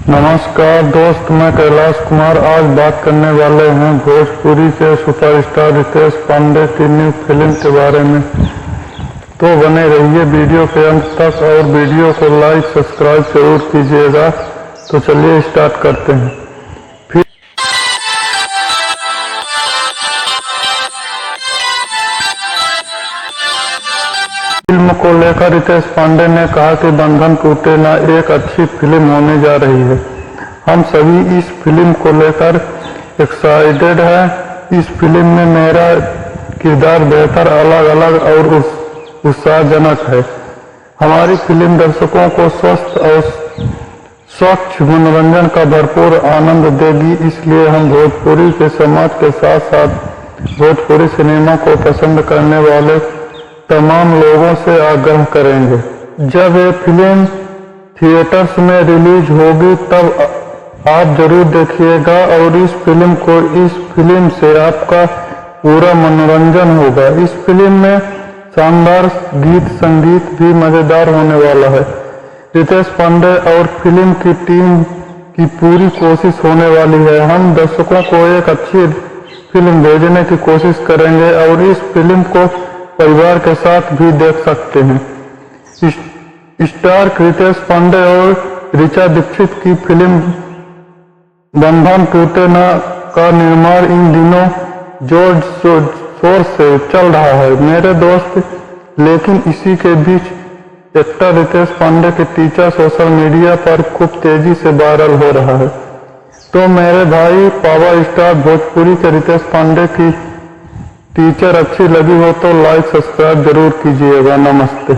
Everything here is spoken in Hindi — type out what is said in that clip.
नमस्कार दोस्त, मैं कैलाश कुमार। आज बात करने वाले हैं भोजपुरी के सुपरस्टार रितेश पांडे की न्यू फिल्म के बारे में। तो बने रहिए वीडियो के अंत तक और वीडियो को लाइक सब्सक्राइब जरूर कीजिएगा। तो चलिए स्टार्ट करते हैं। फिल्म को लेकर रितेश पांडे ने कहा कि बंधन टूटे ना एक अच्छी फिल्म होने जा रही है। हम सभी इस फिल्म को लेकर एक्साइटेड हैं। इस फिल्म में मेरा किरदार बेहतर, अलग अलग और उत्साहजनक है। हमारी फिल्म दर्शकों को स्वस्थ और स्वच्छ मनोरंजन का भरपूर आनंद देगी। इसलिए हम भोजपुरी के समाज के साथ साथ भोजपुरी सिनेमा को पसंद करने वाले तमाम लोगों से आग्रह करेंगे, जब ये फिल्म थिएटर्स में रिलीज होगी तब आप जरूर देखिएगा और इस फिल्म से आपका पूरा मनोरंजन होगा। इस फिल्म में शानदार गीत संगीत भी मजेदार होने वाला है। रितेश पांडे और फिल्म की टीम की पूरी कोशिश होने वाली है। हम दर्शकों को एक अच्छी फिल्म भेजने की कोशिश करेंगे और इस फिल्म को परिवार के साथ भी देख सकते हैं। स्टार रितेश पांडे और ऋचा दीक्षित की फिल्म बंधन टूटे ना का निर्माण इन दिनों जोर शोर से चल रहा है मेरे दोस्त। लेकिन इसी के बीच एक्टर रितेश पांडे के टीचर सोशल मीडिया पर खूब तेजी से वायरल हो रहा है। तो मेरे भाई, पावर स्टार भोजपुरी के रितेश पांडे की टीचर अच्छी लगी हो तो लाइक सब्सक्राइब जरूर कीजिएगा। नमस्ते।